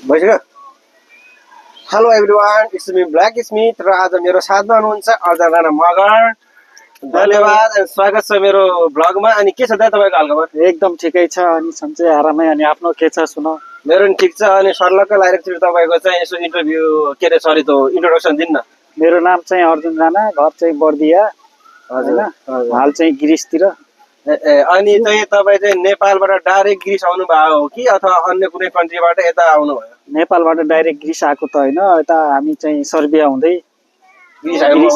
भइसक्यो। Hello everyone, it's me black Smith र आज मेरो साथमा हुनुहुन्छ अर्जुन राणा मगर। धन्यवाद अनि स्वागत छ मेरो ब्लगमा। अनि के छ त तपाईँको हालखबर? एकदम ठिकै छ अनि सन्चै आरामै। अनि आफ्नो के छ सुन? मेरो पनि ठिक छ। अनि सर्लक्क लाइरेक्चर तपाईँको चाहिँ यसो इन्टरभ्यू के अरे सरी त इन्ट्रोडक्सन दिन्न। मेरो नाम चाहिँ अर्जुन राणा, घर चाहिँ बर्दिया हजुर हाल चाहिँ गिरिसतिर। अनि चाहिँ तपाईँ चाहिँ नेपालबाट डाइरेक्ट ग्रिस आउनु भएको हो कि अथवा अन्य कुनै कन्ट्रीबाट यता आउनुभयो? नेपालबाट डाइरेक्ट ग्रिस आएको त होइन, यता हामी चाहिँ सर्बिया हुँदै ग्रिस आउनु।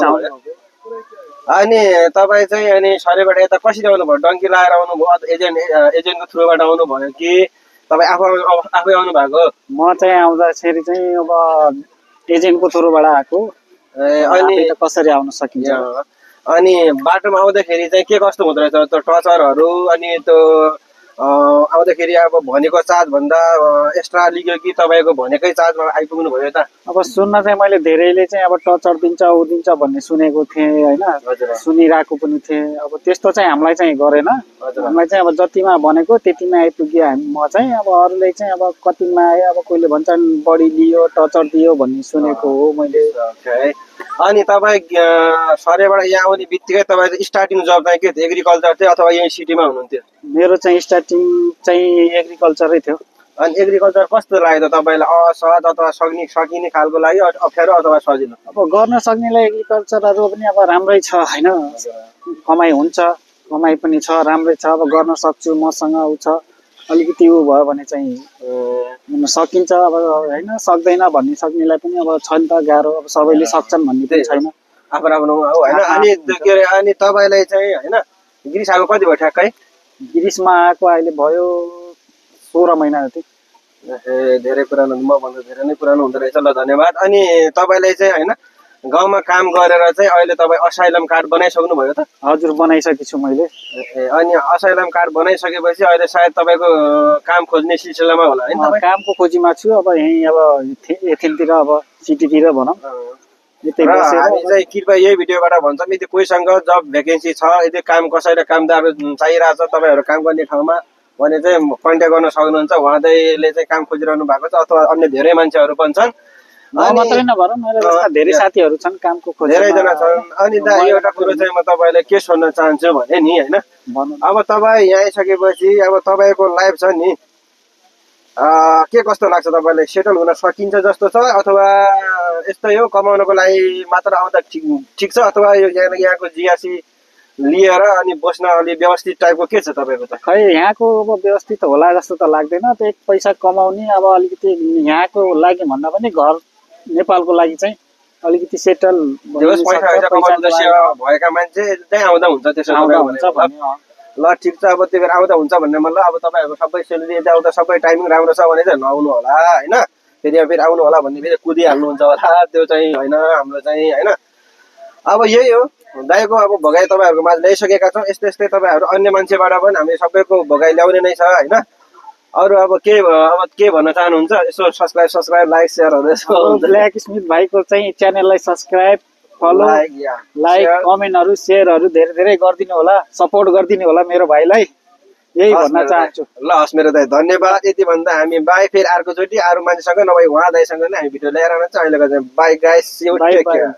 अनि तपाईँ चाहिँ अनि सर्बियाबाट यता कसरी आउनुभयो? डङ्की लगाएर आउनुभयो अथवा एजेन्टको थ्रुबाट आउनुभयो कि तपाईँ आफै आउनु भएको? म चाहिँ आउँदाखेरि चाहिँ अब एजेन्टको थ्रुबाट आएको। अनि कसरी आउन सकिन्छ? अनि बाटोमा आउँदाखेरि चाहिँ के कस्तो हुँदो रहेछ त्यो टचरहरू? अनि त्यो आउँदाखेरि अब भनेको चार्ज भन्दा एक्स्ट्रा लिग्यो कि तपाईँको भनेकै चार्जमा आइपुग्नु भयो यता? अब सुन्न चाहिँ मैले धेरैले चाहिँ अब टचर दिन्छ ऊ दिन्छ भन्ने सुनेको थिएँ होइन, सुनिरहेको पनि थिएँ। अब त्यस्तो चाहिँ हामीलाई चाहिँ गरेन। हामीलाई चाहिँ अब जतिमा भनेको त्यतिमा आइपुग्यो। म चाहिँ अब अरूले चाहिँ अब कतिमा आयो, अब कोहीले भन्छन् बढी लियो टचर दियो भन्ने सुनेको हो मैले। अनि तपाईँ सर्बियाबाट यहाँ आउने बित्तिकै तपाईँ स्टार्टिङ जब चाहिँ के थियो? एग्रिकल्चर थियो अथवा यही सिटीमा हुनुहुन्थ्यो? मेरो चाहिँ स्टार्टिङ चाहिँ एग्रिकल्चरै थियो। अनि एग्रिकल्चर कस्तो लाग्यो त तपाईँलाई? असहज अथवा सकिने खालको लाग्यो, अप्ठ्यारो अथवा सजिलो? अब गर्न सक्नेलाई एग्रिकल्चरहरू पनि अब राम्रै छ होइन, कमाइ हुन्छ, कमाइ पनि छ, राम्रै छ। अब गर्न सक्छु, मसँग ऊ छ, अलिकति ऊ भयो भने चाहिँ सकिन्छ। अब होइन सक्दैन भन्ने सक्नेलाई पनि अब छ नि त गाह्रो। अब सबैले सक्छन् भन्ने पनि छैन, आफ्नो आफ्नो हो होइन। अनि के अरे अनि तपाईँलाई चाहिँ होइन ग्रिस आएको कति भयो ठ्याक्कै? ग्रिसमा आएको अहिले भयो 16 महिना जति। धेरै पुरानो, मभन्दा धेरै नै पुरानो हुँदो रहेछ। ल धन्यवाद। अनि तपाईँलाई चाहिँ होइन गाउँमा काम गरेर चाहिँ अहिले तपाईँ असाइलम कार्ड बनाइसक्नु भयो त? हजुर बनाइसकेको छु मैले। अनि असाइलम कार्ड बनाइसकेपछि अहिले सायद तपाईँको काम खोज्ने सिलसिलामा होला है? कामको खोजीमा छु अब यहीँ अब एथेनतिर अब सिटीतिर भनौँ। हामी चाहिँ कृपया यही भिडियोबाट भन्छौँ यदि कोहीसँग जब भ्याकेन्सी छ, यदि काम कसैलाई कामदार चाहिरहेछ तपाईँहरू काम गर्ने ठाउँमा भने चाहिँ कन्ट्याक्ट गर्न सक्नुहुन्छ। उहाँले चाहिँ काम खोजिरहनु भएको छ अथवा अन्य धेरै मान्छेहरू पनि छन्। मात्रै नभएर मेरो जस्ता धेरै साथीहरू छन् कामको खोजीमा, धेरैजना छन्। अनि दा एउटा कुरो चाहिँ म तपाईँलाई के सोध्न चाहन्छु भने नि होइन, अब तपाईँ यहाँ आइसकेपछि अब तपाईँको लाइफ छ नि के कस्तो लाग्छ? तपाईँलाई सेटल हुन सकिन्छ जस्तो छ अथवा यस्तै हो कमाउनको लागि मात्र आउँदा ठिक छ अथवा यो यहाँको जियासी लिएर अनि बस्न अलि व्यवस्थित टाइपको के छ तपाईँको त? खै यहाँको अब व्यवस्थित होला जस्तो त लाग्दैन। त्यो एक पैसा कमाउने अब अलिकति यहाँको लागि भन्दा पनि घर नेपालको लागि चाहिँ अलिकति सेटल भएका मान्छे चाहिँ आउँदा हुन्छ। त्यसो हुन्छ ल ठिक छ। अब त्यो बेर आउँदा हुन्छ भन्ने मतलब अब तपाईँहरूको सबै सेलेरी आउँदा सबै टाइमिङ राम्रो छ भने चाहिँ नआउनु होला होइन। फेरि आउनु होला भन्ने फेरि कुदिहाल्नुहुन्छ होला, त्यो चाहिँ होइन हाम्रो चाहिँ होइन। अब यही हो दाइको अब भगाइ तपाईँहरूको माझ ल्याइसकेका छौँ। यस्तै यस्तै तपाईँहरू अन्य मान्छेबाट पनि हामी सबैको भगाइ ल्याउने नै छ होइन। अरू अब के भन्न चाहनुहुन्छ? यसो सब्सक्राइब लाइक सेयरहरू यसो ब्ल्याक स्मिथ भाइको चाहिँ च्यानललाई सब्सक्राइब, फलो, लाइक, कमेन्टहरू, सेयरहरू धेरै धेरै गरिदिनु होला, सपोर्ट गरिदिनु होला मेरो भाइलाई, यही भन्न चाहन्छु। ल हस् मेरो दाइ, धन्यवाद। यति भन्दा हामी बाई। फेरि अर्कोचोटि अरू मान्छेसँग नभए उहाँ दाइसँग नै हामी भिडियो ल्याएर आउँछ। अहिलेको चाहिँ बाई गाइस, टेक केयर।